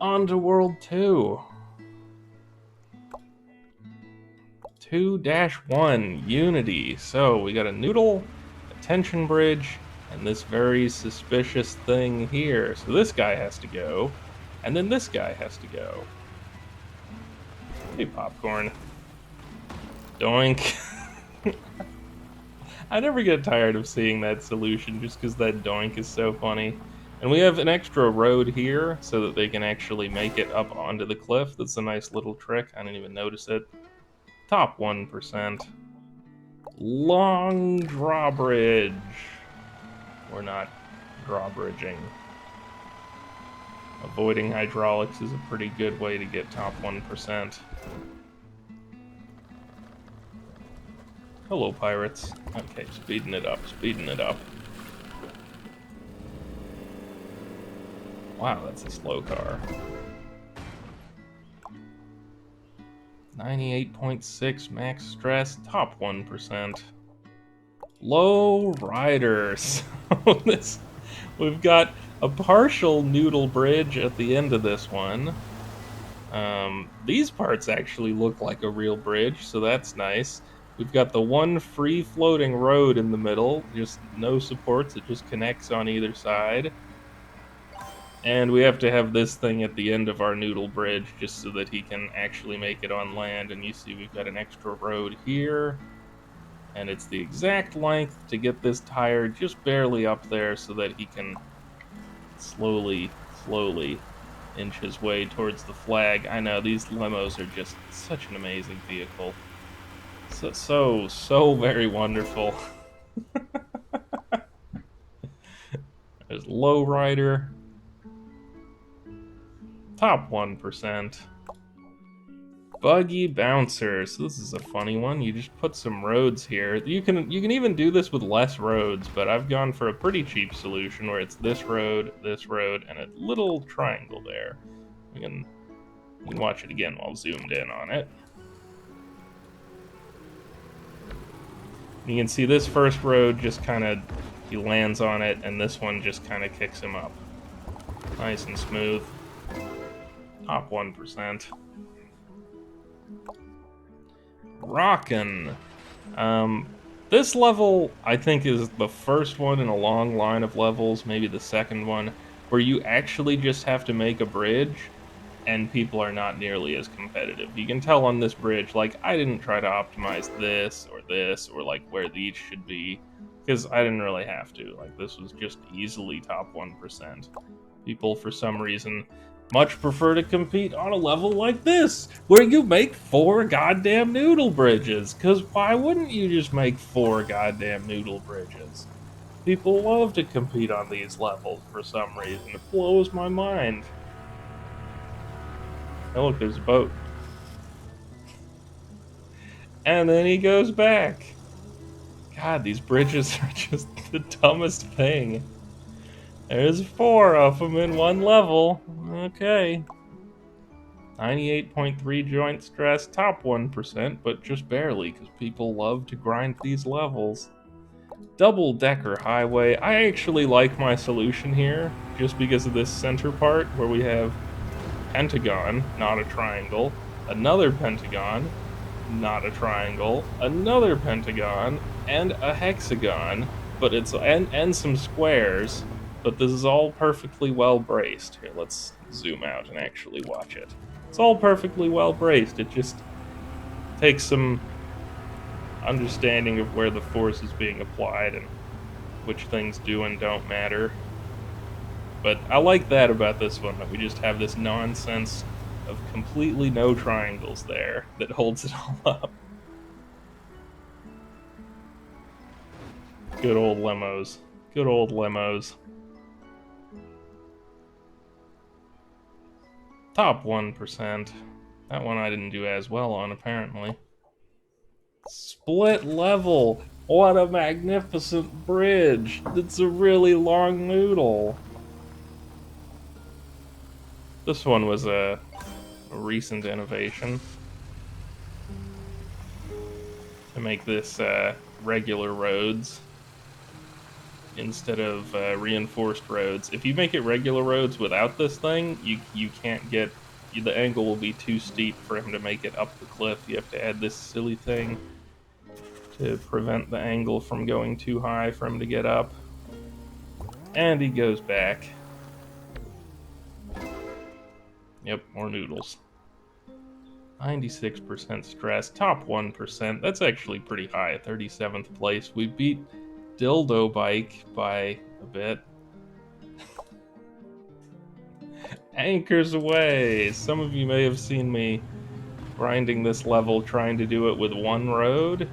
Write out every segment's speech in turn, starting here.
Underworld 2. 2-1 Unity. So we got a Noodle, a tension bridge, and this very suspicious thing here. So this guy has to go, and then this guy has to go. Hey, popcorn. Doink. I never get tired of seeing that solution just because that doink is so funny. And we have an extra road here so that they can actually make it up onto the cliff. That's a nice little trick. I didn't even notice it. Top 1%. Long drawbridge. We're not drawbridging. Avoiding hydraulics is a pretty good way to get top 1%. Hello, pirates. Okay, speeding it up, speeding it up. Wow, that's a slow car. 98.6 max stress, top 1%. Low riders. We've got a partial Noodle bridge at the end of this one. These parts actually look like a real bridge, so that's nice. We've got the one free floating road in the middle, just no supports, it just connects on either side. And we have to have this thing at the end of our Noodle bridge just so that he can actually make it on land. And you see we've got an extra road here. And it's the exact length to get this tire just barely up there so that he can slowly inch his way towards the flag. I know, these limos are just such an amazing vehicle. So very wonderful. There's Lowrider. Top 1%. Buggy Bouncer. So this is a funny one. You just put some roads here. You can even do this with less roads, but I've gone for a pretty cheap solution where it's this road, and a little triangle there. You can watch it again while zoomed in on it. You can see this first road just kind of, he lands on it, and this one just kind of kicks him up. Nice and smooth. Top 1%. Rockin'. This level, I think, is the first one in a long line of levels, maybe the second one, where you actually just have to make a bridge, and people are not nearly as competitive. You can tell on this bridge, like, I didn't try to optimize this, or like where these should be, because I didn't really have to. Like, this was just easily top 1%. People, for some reason, much prefer to compete on a level like this, where you make 4 goddamn Noodle bridges. Because why wouldn't you just make 4 goddamn Noodle bridges? People love to compete on these levels for some reason. It blows my mind. Oh, look, there's a boat. And then he goes back. God, these bridges are just the dumbest thing. There's 4 of them in one level. Okay. 98.3 joint stress, top 1%, but just barely, because people love to grind these levels. Double-decker highway. I actually like my solution here, just because of this center part, where we have pentagon, not a triangle, another pentagon, not a triangle, another pentagon, and a hexagon, but it's and some squares. But this is all perfectly well braced. Here, let's zoom out and actually watch it. It's all perfectly well braced. It just takes some understanding of where the force is being applied and which things do and don't matter. But I like that about this one, that we just have this nonsense of completely no triangles there that holds it all up. Good old limos. Good old limos. Top 1%. That one I didn't do as well on, apparently. Split level. What a magnificent bridge. It's a really long Noodle. This one was a recent innovation to make this regular roads. instead of reinforced roads. If you make it regular roads without this thing, you can't get, the angle will be too steep for him to make it up the cliff. You have to add this silly thing to prevent the angle from going too high for him to get up. And he goes back. Yep, more noodles. 96% stress, top 1%. That's actually pretty high, 37th place. We beat Dildo Bike by a bit. Anchors away! Some of you may have seen me grinding this level trying to do it with one road.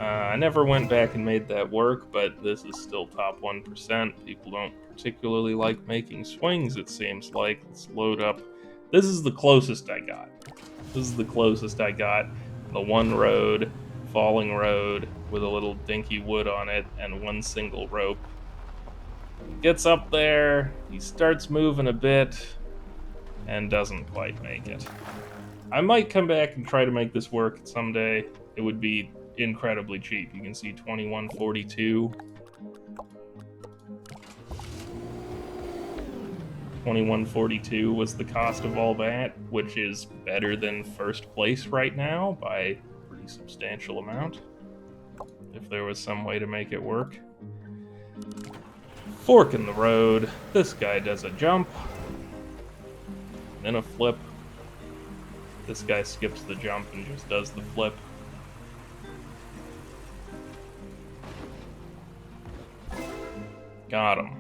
I never went back and made that work, but this is still top 1%. People don't particularly like making swings, it seems like. Let's load up. This is the closest I got. This is the closest I got. The one road, falling road, with a little dinky wood on it and one single rope. Gets up there, he starts moving a bit, and doesn't quite make it. I might come back and try to make this work someday. It would be incredibly cheap. You can see 2142. 2142 was the cost of all that, which is better than first place right now by a pretty substantial amount, if there was some way to make it work. Fork in the road. This guy does a jump, then a flip. This guy skips the jump and just does the flip. Got him.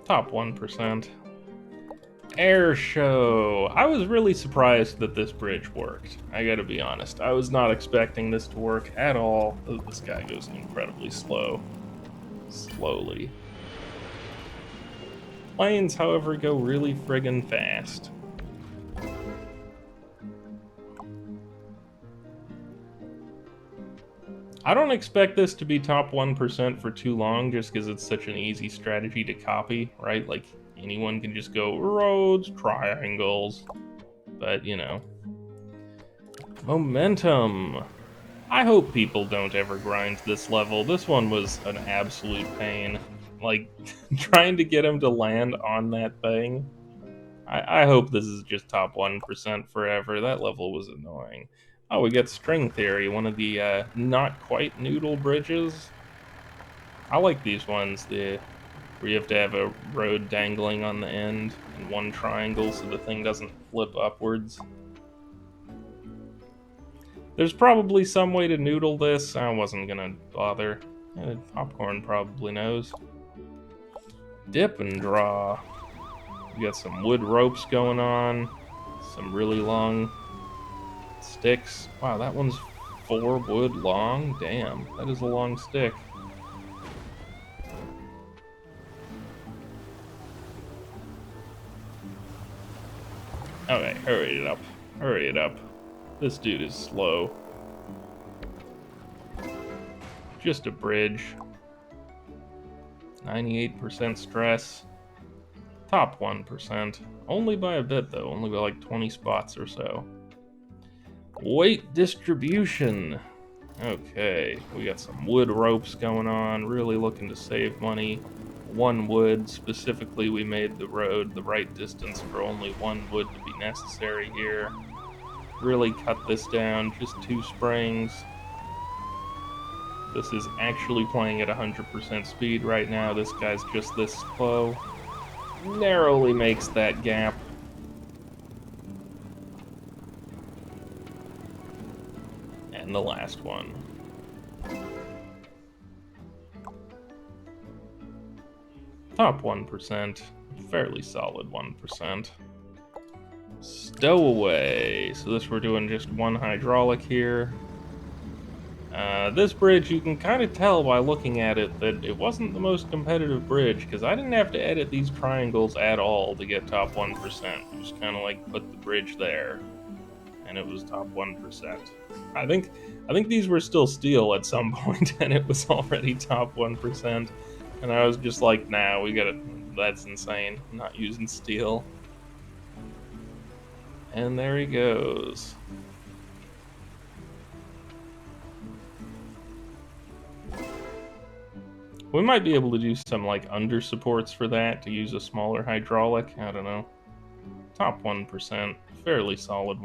Top 1%. Air show. I was really surprised that this bridge worked. I gotta be honest. I was not expecting this to work at all. This guy goes incredibly slow. Slowly. Planes, however, go really friggin' fast. I don't expect this to be top 1% for too long, just because it's such an easy strategy to copy, right? Like, anyone can just go, roads, triangles. But, you know. Momentum. I hope people don't ever grind this level. This one was an absolute pain. Like, trying to get him to land on that thing. I hope this is just top 1% forever. That level was annoying. Oh, we got string theory, one of the not quite noodle bridges. I like these ones, where you have to have a road dangling on the end and one triangle so the thing doesn't flip upwards. There's probably some way to noodle this. I wasn't gonna bother. Popcorn probably knows. Dip and draw. We got some wood ropes going on. Some really long sticks. Wow, that one's 4 wood long. Damn, that is a long stick. Okay, hurry it up. Hurry it up. This dude is slow. Just a bridge. 98% stress. Top 1%. Only by a bit, though. Only by like 20 spots or so. Weight distribution. Okay, we got some wood ropes going on. Really looking to save money. 1 wood. Specifically, we made the road the right distance for only 1 wood to be necessary here. Really cut this down. Just 2 springs. This is actually playing at 100% speed right now. This guy's just this slow. Narrowly makes that gap. And the last one. Top 1%. Fairly solid 1%. Stowaway. So this we're doing just 1 hydraulic here. This bridge, you can kind of tell by looking at it that it wasn't the most competitive bridge, because I didn't have to edit these triangles at all to get top 1%. Just kind of like put the bridge there, and it was top 1%. I think these were still steel at some point, and it was already top 1%. And I was just like, nah, we gotta, that's insane. I'm not using steel. And there he goes. We might be able to do some like under supports for that to use a smaller hydraulic. I don't know. Top 1%, fairly solid one.